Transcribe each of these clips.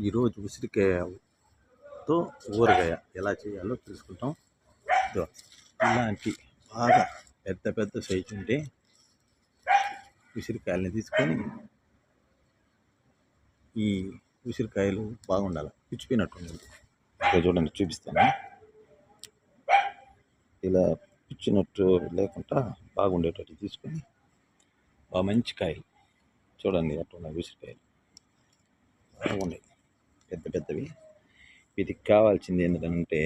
ఈరోజు ఉసిరికాయతో ఊరగాయ ఎలా చేయాలో తెలుసుకుంటాం. ఇదో ఇలాంటి బాగా పెద్ద పెద్ద సైజు ఉంటే ఉసిరికాయలని తీసుకొని ఈ ఉసిరికాయలు బాగుండాలి, పిచ్చిపోయినట్టు ఉంటుంది. ఇక్కడ చూడండి, చూపిస్తాను. ఇలా పిచ్చినట్టు లేకుండా బాగుండేటట్టు తీసుకొని మంచి కాయలు చూడండి, అట్లా ఉసిరికాయలు బాగున్నాయి, పెద్ద పెద్దవి. వీటికి కావాల్సింది ఏంటంటే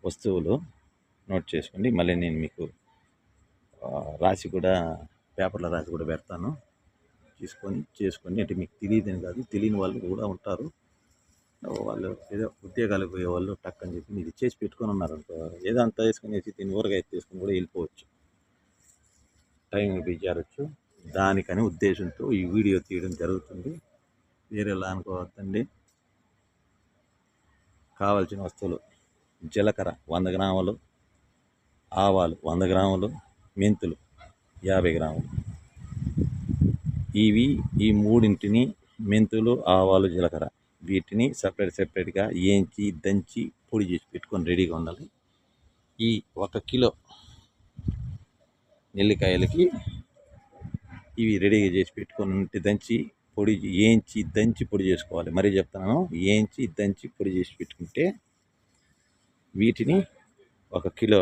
వస్తువులు నోట్ చేసుకోండి. మళ్ళీ నేను మీకు రాసి కూడా పేపర్లో రాసి కూడా పెడతాను. చేసుకొని అంటే మీకు తెలియదని కాదు, తెలియని వాళ్ళు కూడా ఉంటారు. వాళ్ళు ఏదో ఉద్యోగాలకు పోయే వాళ్ళు టక్ అని చెప్పి ఇది చేసి పెట్టుకొని ఉన్నారనుకో, ఏదో అంతా వేసుకునేసి దీన్ని ఊరగాయ తీసుకొని కూడా వెళ్ళిపోవచ్చు, టైం జారచ్చు. దానికని ఉద్దేశంతో ఈ వీడియో తీయడం జరుగుతుంది. వేరేలా అనుకోవద్దండి. కావాల్సిన వస్తువులు: జీలకర్ర 100 గ్రాములు, ఆవాలు 100 గ్రాములు, మెంతులు 50 గ్రాములు. ఈ మూడింటిని, మెంతులు, ఆవాలు, జీలకర్ర, వీటిని సెపరేట్గా ఏంచి దంచి పొడి చేసి పెట్టుకొని రెడీగా ఉండాలి. ఈ 1 కిలో నెల్లికాయలకి ఇవి రెడీగా చేసి పెట్టుకొని దంచి పొడి చేసుకోవాలి. మరీ చెప్తున్నాను, ఏంచి దంచి పొడి చేసి పెట్టుకుంటే వీటిని 1 కిలో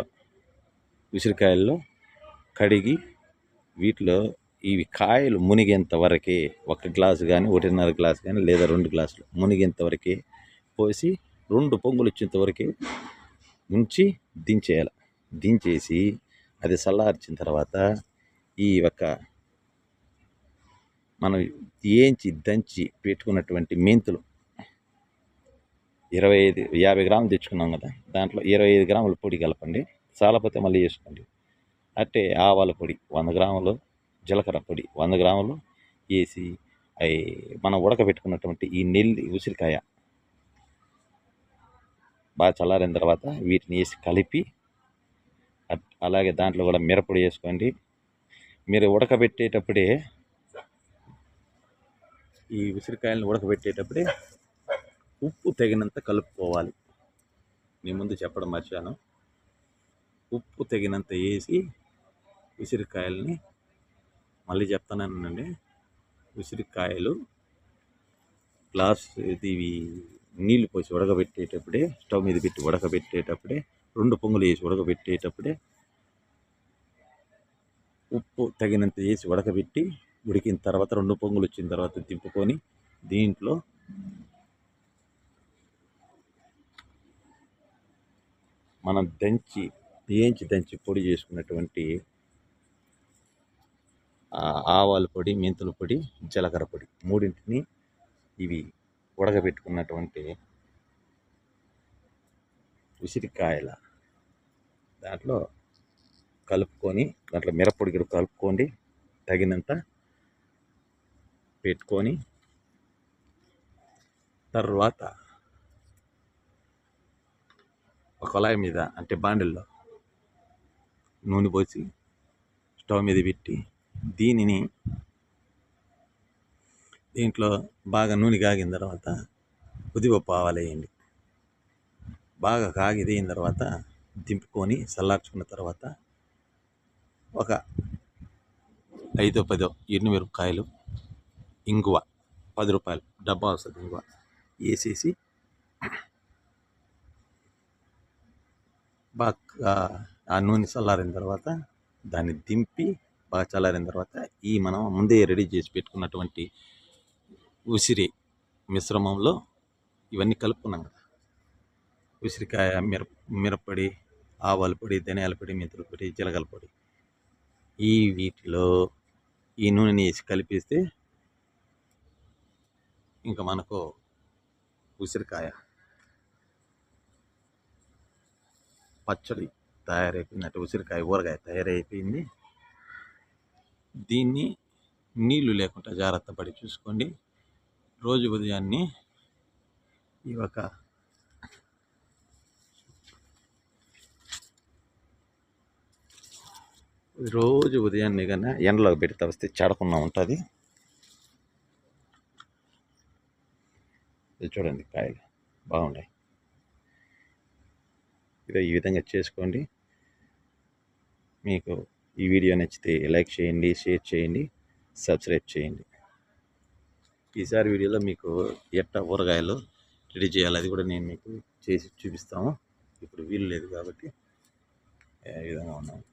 ఉసిరికాయల్లో కడిగి వీటిలో ఇవి కాయలు మునిగేంత వరకే 1 గ్లాసు కానీ 1.5 గ్లాసు కానీ లేదా 2 గ్లాసులు మునిగేంత వరకే పోసి 2 పొంగులు వచ్చేంత వరకే ఉంచి దించేయాలి. దించేసి అది చల్లార్చిన తర్వాత ఈ మనం ఏంచి దంచి పెట్టుకున్నటువంటి మెంతులు 50 గ్రాములు తెచ్చుకున్నాం కదా, దాంట్లో 25 గ్రాముల పొడి కలపండి. చాలపోతే మళ్ళీ వేసుకోండి. అట్టే ఆవాల పొడి 100 గ్రాములు, జీలకర్ర పొడి 100 గ్రాములు వేసి అవి మనం ఉడకబెట్టుకున్నటువంటి ఈ ఉసిరికాయ బాగా చల్లారిన తర్వాత వీటిని వేసి కలిపి, అలాగే దాంట్లో కూడా మిరప్పొడి వేసుకోండి. మీరు ఉడకబెట్టేటప్పుడే ఈ ఉసిరికాయలను ఉడకబెట్టేటప్పుడే ఉప్పు తగినంత కలుపుకోవాలి. నీ ముందు చెప్పడం మర్చాను. ఉప్పు తగినంత వేసి ఉసిరికాయలని, మళ్ళీ చెప్తానండి, ఉసిరికాయలు గ్లాస్ ఇవి నీళ్లు పోసి ఉడకబెట్టేటప్పుడే, స్టవ్ మీద పెట్టి ఉడకబెట్టేటప్పుడే, 2 పొంగులు వేసి ఉడకబెట్టేటప్పుడే ఉప్పు తగినంత వేసి ఉడకబెట్టి ఉడికిన తర్వాత 2 పొంగులు వచ్చిన తర్వాత దింపుకొని దీంట్లో మనం దంచి పొడి చేసుకున్నటువంటి ఆవాల పొడి, మెంతుల పొడి, జీలకర్ర పొడి మూడింటిని ఇవి ఉడకబెట్టుకున్నటువంటి ఉసిరికాయల దాంట్లో కలుపుకొని, దాంట్లో మిరప్పొడి కూడా కలుపుకోండి, తగినంత పెట్టుకొని తర్వాత ఒక కొలాయి మీద అంటే బాండిల్లో నూనె పోసి స్టవ్ మీద పెట్టి దీంట్లో బాగా నూనె కాగిన తర్వాత ఉద్దిపప్పు ఆవాలు వేయండి. బాగా కాగిన తర్వాత దింపుకొని చల్లార్చుకున్న తర్వాత ఒక 5-10 ఎండుమిరపకాయలు, ఇంగువ 10 రూపాయలు డబ్బా వస్తుంది, ఇంగువ వేసేసి బాగా ఆ నూనె చల్లారిన తర్వాత దాన్ని దింపి బాగా చల్లారిన తర్వాత మనం ముందే రెడీ చేసి పెట్టుకున్నటువంటి ఉసిరి మిశ్రమంలో ఇవన్నీ కలుపుకున్నాం కదా, ఉసిరికాయ, మిరప్పొడి, ఆవాల పొడి, ధనియాల పొడి, మెంతుల పొడి, జీలకర్ర పొడి, వీటిలో ఈ నూనెని వేసి కలిపిస్తే ఇంకా మనకు ఉసిరికాయ పచ్చడి తయారైపోయిందంటే ఉసిరికాయ ఊరగాయ తయారైపోయింది. దీన్ని నీళ్లు లేకుండా జాగ్రత్త పడి చూసుకోండి. రోజు ఉదయాన్నే ఉదయాన్నే కన్నా ఎండలోకి పెడితే వస్తే చెడకుండా ఉంటుంది. ఇది చూడండి కాయలు బాగున్నాయి. ఇదో ఈ విధంగా చేసుకోండి. మీకు ఈ వీడియో నచ్చితే లైక్ చేయండి, షేర్ చేయండి, సబ్స్క్రైబ్ చేయండి. ఈసారి వీడియోలో మీకు ఎట్ట ఊరగాయలు రెడీ చేయాలి అది కూడా నేను మీకు చేసి చూపిస్తాము. ఇప్పుడు వీలు లేదు కాబట్టి ఈ విధంగా ఉన్నాను.